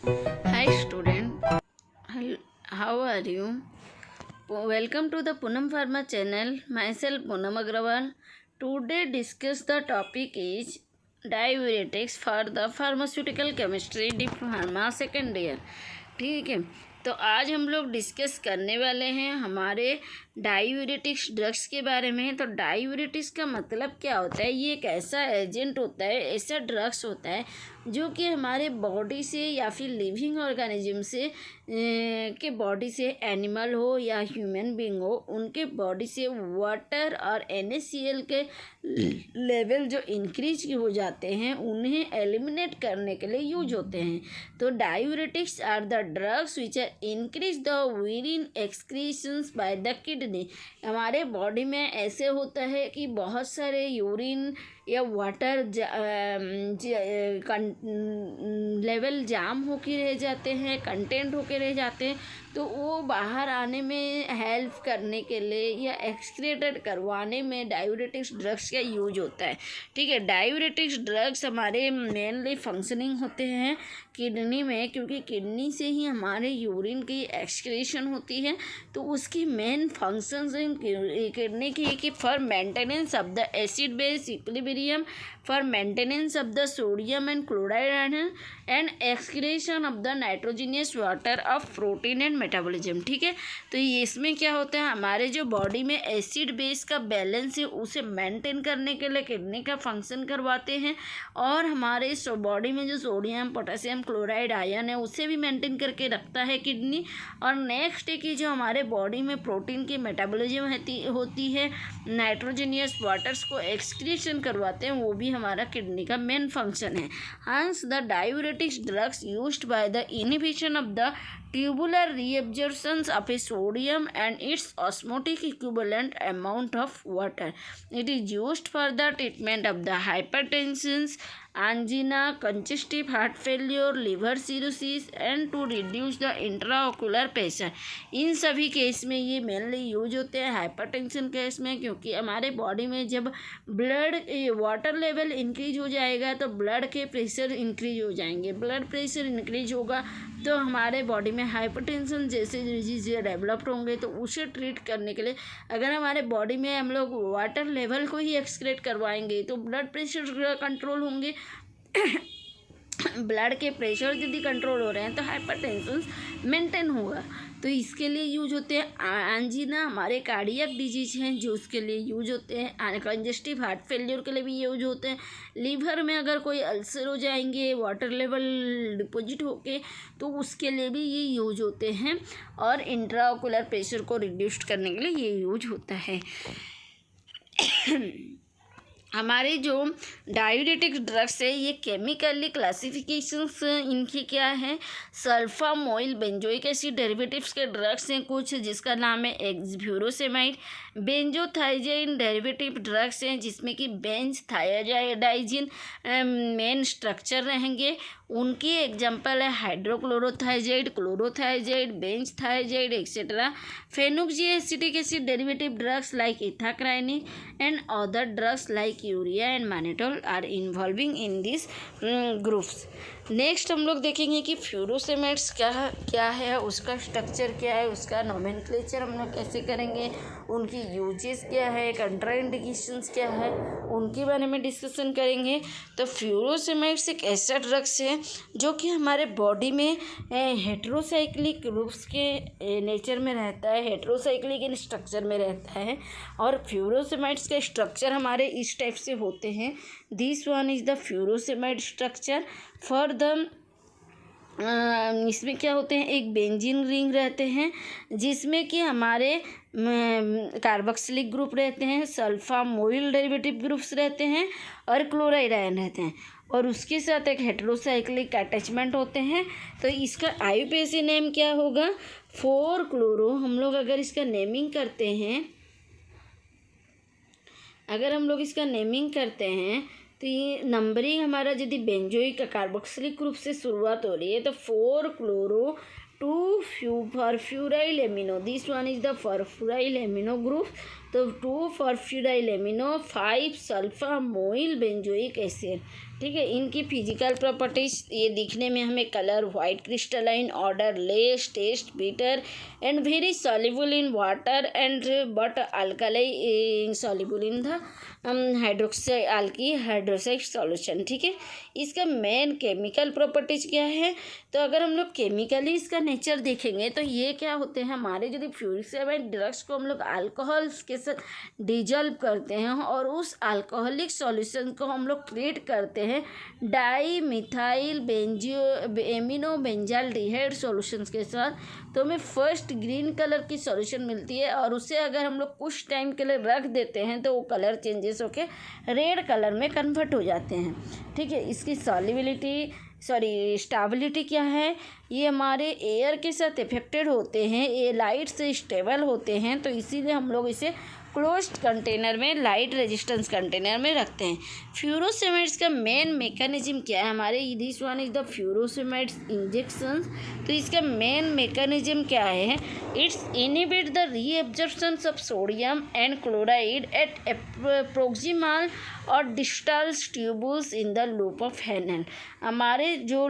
Hi student, how are you? Welcome to the Poonam Pharma channel. Myself Poonam Agrawal. Today discuss the topic is diuretics for the pharmaceutical chemistry diploma second year. ठीक है, तो आज हम लोग discuss करने वाले हैं हमारे डायूरेटिक्स ड्रग्स के बारे में। तो डायूरेटिक्स का मतलब क्या होता है? ये एक ऐसा एजेंट होता है, ऐसा ड्रग्स होता है जो कि हमारे बॉडी से या फिर लिविंग ऑर्गेनिज्म से के बॉडी से, एनिमल हो या ह्यूमन बीइंग हो, उनके बॉडी से वाटर और NaCl के लेवल जो इंक्रीज हो जाते हैं उन्हें एलिमिनेट करने के लिए यूज होते हैं। तो diuretics are the drugs which are increase the urine excretions by the kidney. हमारे बॉडी में ऐसे होता है कि बहुत सारे यूरिन या वाटर लेवल जाम होके रह जाते हैं, कंटेंट होके रह जाते हैं, तो वो बाहर आने में हेल्प करने के लिए या एक्सक्रीटेड करवाने में डायूरेटिक्स ड्रग्स का यूज होता है। ठीक है, डायूरेटिक्स ड्रग्स हमारे मेनली फंक्शनिंग होते हैं किडनी में, क्योंकि किडनी से ही हमारे यूरिन की एक्सक्रीशन होती है। तो उसकी मेन फंक्शंस इन किडनी की कि for maintenance of the acid base equilibrium, for maintenance of the sodium and chloride and excretion of the nitrogenous water of protein and metabolism. ठीक है, तो ये इसमें क्या होता है, हमारे जो बॉडी में एसिड बेस का बैलेंस है उसे मेंटेन करने के लिए किडनी का फंक्शन करवाते हैं, और हमारे बॉडी में जो सोडियम, पोटेशियम, क्लोराइड, आयन है उसे भी मेंटेन करके रखता है किडनी। और नेक्स्ट है कि जो हमारे बॉडी में प्रोटीन की मेटाबॉलिज्म होती है, नाइट्रोजनियस वाटर्स को एक्सक्रीशन करवाते हैं, वो भी हमारा किडनी का मेन फंक्शन है। हंस the diuretics drugs used by the inhibition of the tubular reabsorptions of a sodium and its osmotic equivalent amount of water. It is used for the treatment of the hypertension, angina, congestive heart failure, liver cirrhosis and to reduce the intraocular pressure. इन सभी case में ये mainly use होते हैं hypertension case में, क्योंकि हमारे body में जब ब्लड वाटर लेवल इंक्रीज हो जाएगा तो ब्लड के प्रेशर इंक्रीज हो जाएंगे। ब्लड प्रेशर इंक्रीज होगा तो हमारे बॉडी में हाइपरटेंशन जैसे डिजीज डेवलप्ड होंगे। तो उसे ट्रीट करने के लिए अगर हमारे बॉडी में हम लोग वाटर लेवल को ही एक्सक्रीट करवाएंगे तो ब्लड प्रेशर कंट्रोल होंगे। ब्लड के प्रेशर यदि कंट्रोल हो रहे हैं तो हाइपरटेंशन मेंटेन होगा। तो इसके लिए यूज होते हैं। एंजीना हमारे कार्डियक डिजीज हैं जो उसके लिए यूज होते हैं। कंजेस्टिव हार्ट फेलियर के लिए भी यूज होते हैं। लीवर में अगर कोई अल्सर हो जाएंगे वाटर लेवल डिपॉजिट होके तो उसके लिए भी ये यूज होते हैं। और इंट्राओकुलर प्रेशर को रिड्यूस करने के लिए ये यूज होता है। हमारे जो डायूरेटिक ड्रग्स है ये केमिकली क्लासिफिकेशंस इनकी क्या है, सल्फामोइल बेंजोइक एसिड डेरिवेटिव्स के ड्रग्स हैं कुछ, जिसका नाम है एक्सफ्यूरोसेमाइड। बेंजोथाइजाइन डेरिवेटिव ड्रग्स हैं जिसमें कि बेंज थायाडाइजिन मेन स्ट्रक्चर रहेंगे। उनकी एग्जांपल है hydrochlorothiazide, chlorothiazide, benzthiazide etcetera. Phenoxyacetic acid derivative drugs like ethacrynic and other drugs like urea and mannitol are involving in this groups. Next हम लोग देखेंगे कि फ्यूरोसेमाइड्स क्या है, उसका स्ट्रक्चर क्या है, उसका नोमेनक्लेचर हम लोग कैसे करेंगे, उनकी यूजेस क्या है, कंट्राइंडिकेशंस क्या है, उनके बारे में डिस्कशन करेंगे। तो फ्यूरोसेमाइड्स एक ऐसा ड्रग्स है जो कि हमारे बॉडी में हेट्रोसाइक्लिक ग्रुप्स के नेचर में रहता है, हेट्रोसाइक्लिक इन स्ट्रक्चर में रहता है। और फ्यूरोसेमाइड्स के स्ट्रक्चर हमारे इस टाइप से होते हैं। This one is the furosemide structure for the इसमें क्या होते हैं, एक बेंजीन रिंग रहते हैं जिसमें कि हमारे कार्बोक्सिलिक ग्रुप रहते हैं, सल्फामोइल डेरिवेटिव ग्रुप्स रहते हैं और क्लोराइड आयन रहते हैं, और उसके साथ एक हेट्रोसाइक्लिक अटैचमेंट होते हैं। तो इसका आईयूपीएसी नेम क्या होगा, 4-क्लोरो। हम लोग अगर इसका नेमिंग करते हैं, अगर हम लोग इसका नेमिंग करते हैं तो ये नंबरिंग हमारा यदि बेंजोइक कार्बोक्सिलिक ग्रुप से शुरुआत हो रही है तो 4-क्लोरो 2 furfuryl amino, this one is the furfuryl amino group तो 2 phosphatyl amino, 5 sulfamoyl benzoic acid. ठीक है, इनकी फिजिकल प्रॉपर्टीज ये दिखने में हमें colour white crystalline, odourless, taste bitter and very soluble in water and but alkali soluble in the hydroxide solution. ठीक है, इसका मेन केमिकल प्रॉपर्टीज क्या है? तो अगर हम लोग केमिकली इसका नेचर देखेंगे तो ये क्या होते हैं, हमारे यदि फ्यूरिक ड्रग्स को हम लोग अल्कोहल्स के साथ डिजॉल्व करते हैं और उस अल्कोहलिक सॉल्यूशन को हम लोग क्रिएट करते हैं di methyl amino benzaldehyde solutions के साथ, तो हमें फर्स्ट ग्रीन कलर की सॉल्यूशन मिलती है और उसे अगर हम लोग कुछ टाइम के लिए रख देते हैं तो वो कलर चेंजेस होके रेड कलर में कन्वर्ट हो जाते हैं। ठीक है, इसकी स्टेबिलिटी क्या है? ये हमारे एयर के साथ इफेक्टेड होते हैं, ये लाइट से स्टेबल होते हैं, तो इसीलिए हम लोग इसे क्लोज्ड कंटेनर में, लाइट रेजिस्टेंस कंटेनर में रखते हैं। फ्यूरोसेमाइड्स का मेन मैकेनिज्म क्या है? हमारे this one is the furosemides injections. तो इसका मेन मैकेनिज्म क्या है? Its inhibit the reabsorption of sodium and chloride at proximal और distal tubules in the loop of Henle. हमारे जो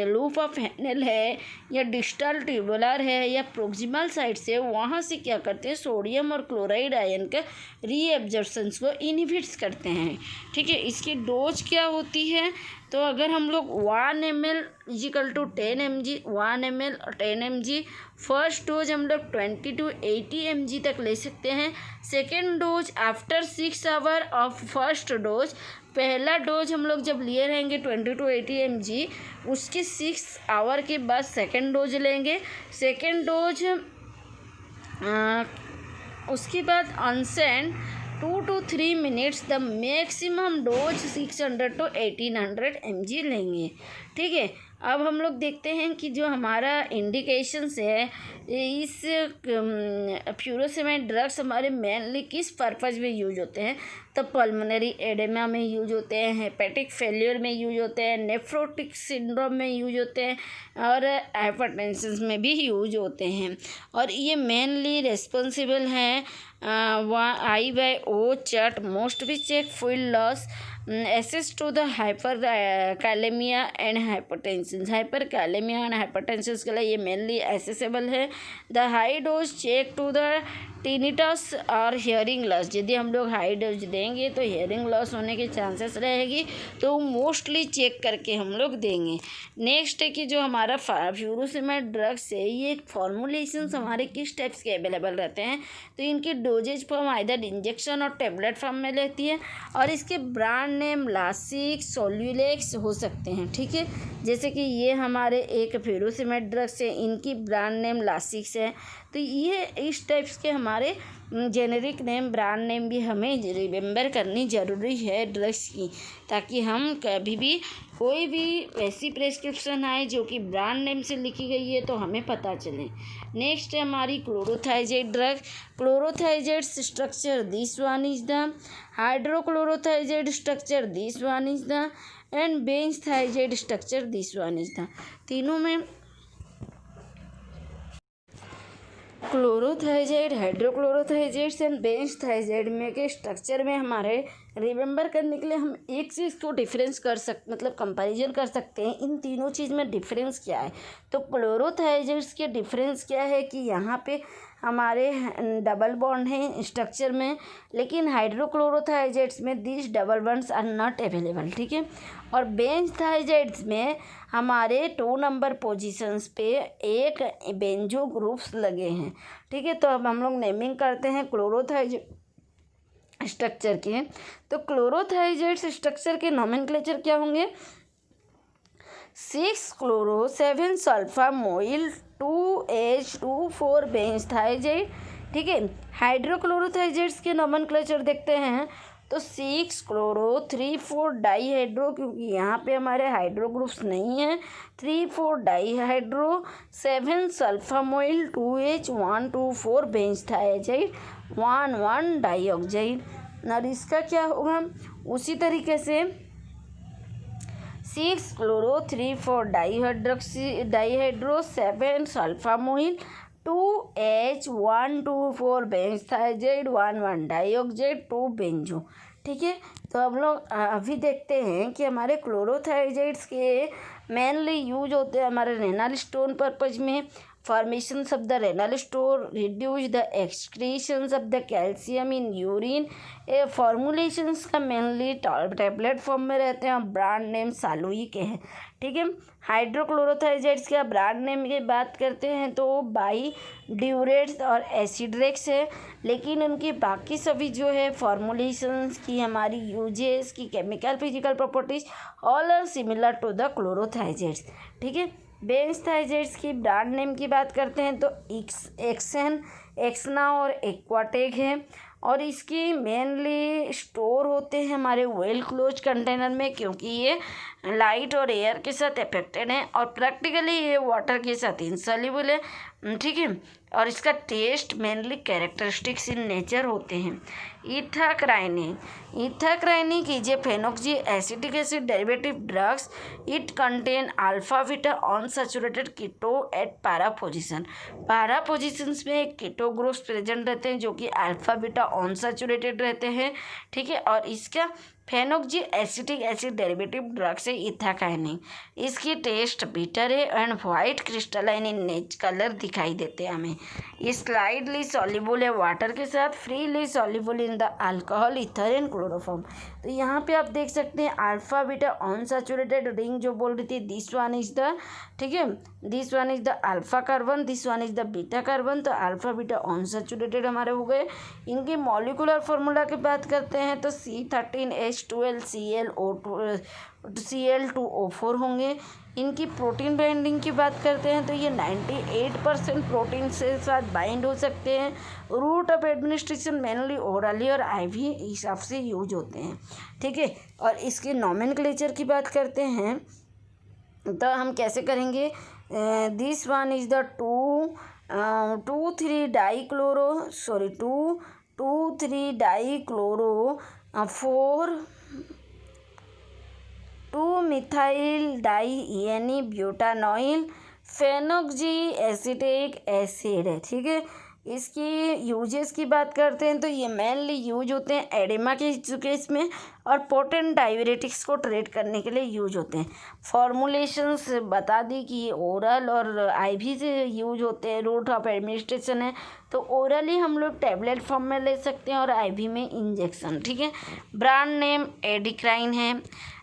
लूप ऑफ हैनेल है या डिस्टल ट्यूबुलर है या प्रोक्सिमल साइड से, वहाँ से क्या करते हैं, सोडियम और क्लोराइड आयन के रीअब्जॉर्प्शंस को इनहिबिट्स करते हैं। ठीक है, इसकी डोज क्या होती है? तो अगर हम लोग 1 ml = 10 mg, 1 ml 10 mg, first dose हम लोग 20 to 80 mg तक ले सकते हैं। Second dose after 6 hour of first dose, पहला डोज हम लोग जब लिए रहेंगे 20 to 80 mg, उसके 6 आवर के बाद सेकेंड डोज लेंगे। सेकेंड डोज उसके बाद onset 2 to 3 minutes, the maximum dose 600 to 1800 mg लेंगे। ठीक है, अब हम लोग देखते हैं कि जो हमारा इंडिकेशंस है इस फ्यूरोसेमाइड ड्रग्स हमारे मेनली किस पर्पज़ में यूज होते हैं? तो पल्मोनरी एडेमा में यूज होते हैं, हेपेटिक फेलियर में यूज होते हैं, नेफ्रोटिक सिंड्रोम में यूज होते हैं और हाइपरटेंशन में भी यूज होते हैं। और ये मेनली रिस्पॉन्सिबल हैं I/O चार्ट मोस्ट भी check full loss access to the hyperkalemia and hypertension। hyperkalemia and hypertension के लिए ये मेनली एसेसेबल है। The high dose check to the tinnitus और हियरिंग लॉस। यदि हम लोग हाई डोज देंगे तो हियरिंग लॉस होने के चांसेस रहेगी, तो मोस्टली चेक करके हम लोग देंगे। नेक्स्ट है कि जो हमारा फ्यूरोसेमाइड ड्रग्स है, ये फॉर्मुलेशन हमारे किस टाइप्स के अवेलेबल रहते हैं? तो इनकी डोजेज फॉर्म आइदर इंजेक्शन और टेबलेट फॉर्म में लेती है और इसके ब्रांड नेम लासिक, सोल्यूलेक्स हो सकते हैं। ठीक है, जैसे कि ये हमारे एक फ्यूरोसेमाइड ड्रग्स है, इनकी ब्रांड नेम लासिक्स है। तो ये इस टाइप्स के हमारे जेनेरिक नेम, ब्रांड नेम भी हमें रिमेंबर करनी ज़रूरी है ड्रग्स की, ताकि हम कभी भी कोई भी ऐसी प्रेस्क्रिप्शन आए जो कि ब्रांड नेम से लिखी गई है तो हमें पता चले। नेक्स्ट है हमारी chlorothiazide drug. Chlorothiazide structure this one is the hydrochlorothiazide structure this one is the and benzthiazide structure this one is the. तीनों में क्लोरोथाइजेड, हाइड्रोक्लोरोथाइजेड्स एंड बेंजथाइजेड में के स्ट्रक्चर में हमारे रिमेंबर करने के लिए हम एक चीज़ को डिफरेंस कर मतलब कंपैरिजन कर सकते हैं। इन तीनों चीज़ में डिफरेंस क्या है? तो क्लोरोथाइजेड्स के डिफरेंस क्या है कि यहाँ पे हमारे डबल बॉन्ड हैं स्ट्रक्चर में, लेकिन हाइड्रोक्लोरोथाइजेड्स में this double bonds are not available. ठीक है, और बेंजथाइजेड्स में हमारे 2 नंबर पोजीशंस पे एक बेंजो ग्रुप्स लगे हैं। ठीक है, तो अब हम लोग नेमिंग करते हैं क्लोरोथाइजेड स्ट्रक्चर के। तो क्लोरोथाइजेड्स स्ट्रक्चर के नोमेनक्लेचर क्या होंगे? 6 क्लोरो 7 सल्फामोइल 2H2 बेंजथाइजेड। ठीक है, हाइड्रोक्लोरोथाइजेड्स के नोमेनक्लेचर देखते हैं तो 6 क्लोरो 3,4 डाईहाइड्रो, क्योंकि यहाँ पे हमारे हाइड्रो ग्रुप्स नहीं हैं, 3,4 डाईहाइड्रो, 7 सल्फामोइल 2H124 बेंजथाइजेड, 1,1 डाईऑक्साइड। और इसका क्या होगा? उसी तरीके से 6 chloro 3,4 dihydro, 7 sulfamoyl 2H124 benzothiazide 1 dioxide 2 benzo. ठीक है, तो हम लोग अभी देखते हैं कि हमारे क्लोरोथाइजाइड्स के मेनली यूज होते हैं हमारे रेनल स्टोन पर्पज में, formations of the renal stone, reduce the excretions of the calcium in urine. ये फॉर्मुलेशंस का मेनली टैबलेट फॉर्म में रहते हैं और ब्रांड नेम सालुई के हैं। ठीक है, हाइड्रोक्लोरोथाइजाइड्स का ब्रांड नेम की बात करते हैं तो बाई ड्यूरेट्स और एसिड्रेक्स है, लेकिन उनकी बाकी सभी जो है फॉर्मुलेशंस की हमारी यूजेस की chemical physical properties all are similar to the chlorothiazides. ठीक है, बेंजथाइजाइड्स की ब्रांड नेम की बात करते हैं तो एक्सन, एक्सना और एक्वाटेक है, और इसकी मेनली स्टोर होते हैं हमारे वेल क्लोज कंटेनर में, क्योंकि ये लाइट और एयर के साथ अफेक्टेड है और प्रैक्टिकली ये वाटर के साथ इनसॉल्युबल है। ठीक है, और इसका taste mainly characteristics in nature होते हैं। Ethacrynic is a phenoxy acetic acid derivative drugs. It contain alpha beta unsaturated keto at para position. Para positions में कीटो ग्रुप्स प्रेजेंट रहते हैं जो कि अल्फा बीटा अनसैचुरेटेड रहते हैं। ठीक है, और इसका फेनोक्सी एसिटिक एसिड डेरिवेटिव ड्रग्स है इथाकाइनिन। इसकी टेस्ट बिटर है एंड वाइट क्रिस्टलाइन इन नेच कलर दिखाई देते हैं हमें। ये स्लाइडली सॉल्युबल है वाटर के साथ, freely soluble in the alcohol, ether and chloroform. तो यहाँ पे आप देख सकते हैं अल्फा बीटा अनसैचुरेटेड रिंग जो बोल रही थी, दिस वन इज द, ठीक है, this one is the alpha carbon, this one is the beta carbon. तो अल्फा बीटा अनसैचुरेटेड हमारे हो गए। इनकी मॉलिकुलर फार्मूला की बात करते हैं तो C13H12Cl2O4 होंगे। इनकी प्रोटीन बाइंडिंग की बात करते हैं तो ये 98% प्रोटीन से साथ बाइंड हो सकते हैं। Route of administration mainly orally और आईवी हिसाब से यूज होते हैं। ठीक है, और इसके नॉमेनक्लेचर की बात करते हैं तो हम कैसे करेंगे, दिस वन इज द 2,3-डाइक्लोरो four two methyl di butanoyl phenoxy acetic acid है। ठीक है, इसकी यूजेस की बात करते हैं तो ये मेनली यूज होते हैं एडिमा के केस में और पोटेंट डाययूरेटिक्स को ट्रीट करने के लिए यूज होते हैं। फॉर्मुलेशंस बता दी कि ओरल और आईवी से यूज होते हैं। रूट ऑफ एडमिनिस्ट्रेशन है तो ओरली हम लोग टैबलेट फॉर्म में ले सकते हैं और आईवी में इंजेक्शन। ठीक है, ब्रांड नेम एडिक्राइन है।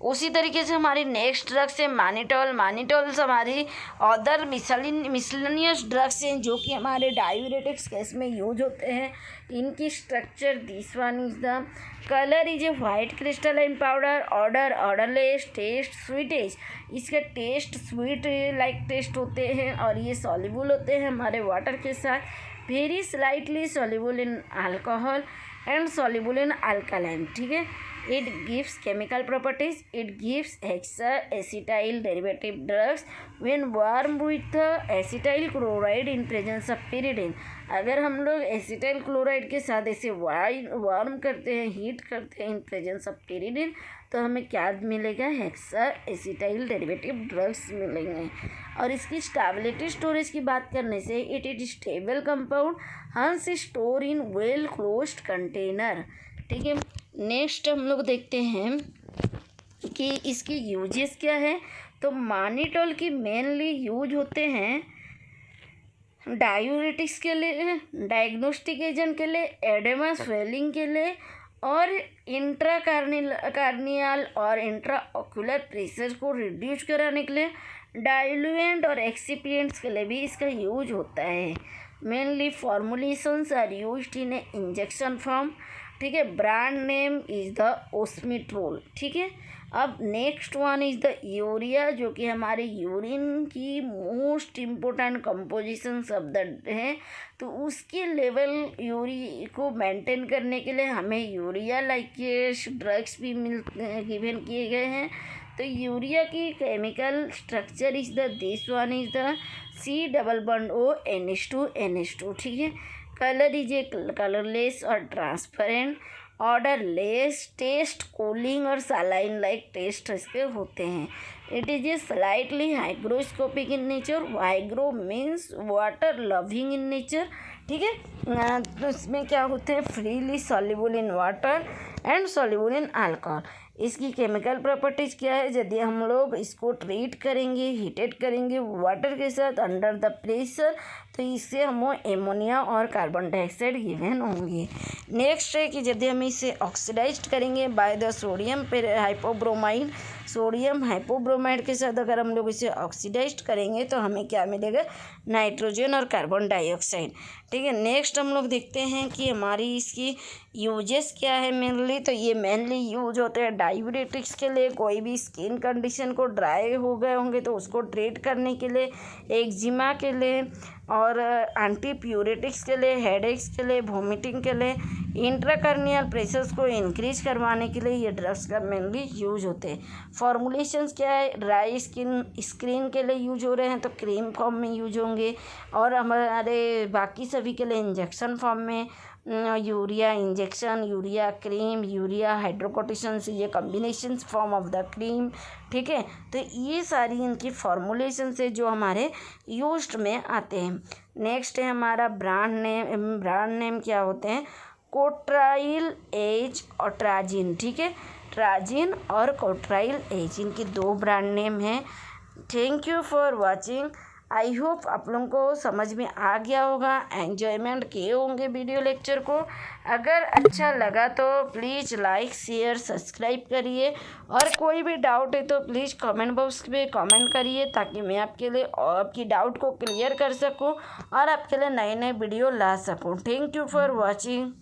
उसी तरीके से हमारी नेक्स्ट ड्रग्स है मानिटोल। मानिटोल्स हमारी अदर मिसलेनियस ड्रग्स हैं जो कि हमारे डायूरेटिक्स केस में यूज होते हैं। इनकी structure this one is the colour is a white crystalline powder, odour odourless, taste sweetish. इसके टेस्ट स्वीट लाइक टेस्ट होते हैं और ये सॉल्युबल होते हैं हमारे वाटर के साथ, very slightly soluble in alcohol and soluble in alkaline. ठीक है, it gives chemical properties. It gives hexaacetyl derivative drugs when warm with the acetyl chloride in presence of pyridine। अगर हम लोग एसिटाइल क्लोराइड के साथ ऐसे वार्म करते हैं, हीट करते हैं इन प्रेजेंस ऑफ pyridine, तो हमें क्या मिलेगा, हेक्साएसिटाइल डेरिवेटिव ड्रग्स मिलेंगे। और इसकी स्टेबिलिटी स्टोरेज की बात करने से इट इज स्टेबल कंपाउंड, हंस store in well closed container. ठीक है, नेक्स्ट हम लोग देखते हैं कि इसकी यूजेस क्या है। तो मानिटोल की मेनली यूज होते हैं डायूरेटिक्स के लिए, डायग्नोस्टिक एजेंट के लिए, एडेमा स्वेलिंग के लिए और इंट्राकार्नियल और इंट्राओक्यूलर प्रेशर को रिड्यूस कराने के लिए, डाइल्यूएंट और एक्सिपिएंट्स के लिए भी इसका यूज होता है। Mainly formulations are used in a injection form. ठीक है, brand name is the Osmitrol. ठीक है, अब next one is the urea जो कि हमारे यूरिन की मोस्ट इम्पोर्टेंट कंपोजिशन शब्द है। तो उसके लेवल यूरी को मेंटेन करने के लिए हमें यूरिया लाइक ड्रग्स भी गिवन किए गए हैं। तो यूरिया की chemical structure is the this one is the C double bond O NH2 NH2। ठीक है, कलर इज ए कलरलेस और ट्रांसपेरेंट, ऑर्डरलेस, टेस्ट कूलिंग और सलाइन लाइक टेस्ट इसके होते हैं। It is a slightly hygroscopic in nature, hygro means water loving in nature, ठीक है। तो इसमें क्या होते हैं, freely soluble in water and soluble in alcohol. इसकी केमिकल प्रॉपर्टीज़ क्या है, यदि हम लोग इसको ट्रीट करेंगे, हीटेड करेंगे वाटर के साथ अंडर द प्रेशर, तो इससे हमें एमोनिया और कार्बन डाइऑक्साइड गिवन होंगे। नेक्स्ट है कि यदि हम इसे ऑक्सीडाइज्ड करेंगे by the sodium hypobromide, sodium hypobromide के साथ अगर हम लोग इसे ऑक्सीडाइज्ड करेंगे तो हमें क्या मिलेगा, नाइट्रोजन और कार्बन डाइऑक्साइड, ठीक है। नेक्स्ट हम लोग देखते हैं कि हमारी इसकी यूजेस क्या है मेनली। तो ये मेनली यूज होते हैं डायबिटिक्स के लिए, कोई भी स्किन कंडीशन को ड्राई हो गए होंगे तो उसको ट्रीट करने के लिए, एक्जिमा के लिए और एंटीप्यूरेटिक्स के लिए, हेडेक्स के लिए, वोमिटिंग के लिए, इंट्राकर्नियल प्रेशर्स को इंक्रीज करवाने के लिए ये ड्रग्स का मेनली यूज होते हैं। फॉर्मुलेशंस क्या है, ड्राई स्किन के लिए यूज हो रहे हैं तो क्रीम फॉर्म में यूज होंगे, और हमारे बाकी सभी के लिए इंजेक्शन फॉर्म में urea injection, urea cream, urea hydrocortisone से ये combination form of the cream, ठीक है। तो ये सारी इनकी फॉर्मुलेशन से जो हमारे यूज्ड में आते हैं। नेक्स्ट है हमारा ब्रांड नेम क्या होते हैं, कोट्राइल एज और ट्राजिन, ठीक है। ट्राजिन और कोट्राइल एज इनकी 2 ब्रांड नेम हैं। Thank you for watching. I hope आप लोगों को समझ में आ गया होगा, एन्जॉयमेंट किए होंगे वीडियो लेक्चर को। अगर अच्छा लगा तो प्लीज़ लाइक शेयर सब्सक्राइब करिए, और कोई भी डाउट है तो प्लीज़ कमेंट बॉक्स में कमेंट करिए, ताकि मैं आपके लिए आपकी डाउट को क्लियर कर सकूं और आपके लिए नए नए वीडियो ला सकूं। Thank you for watching.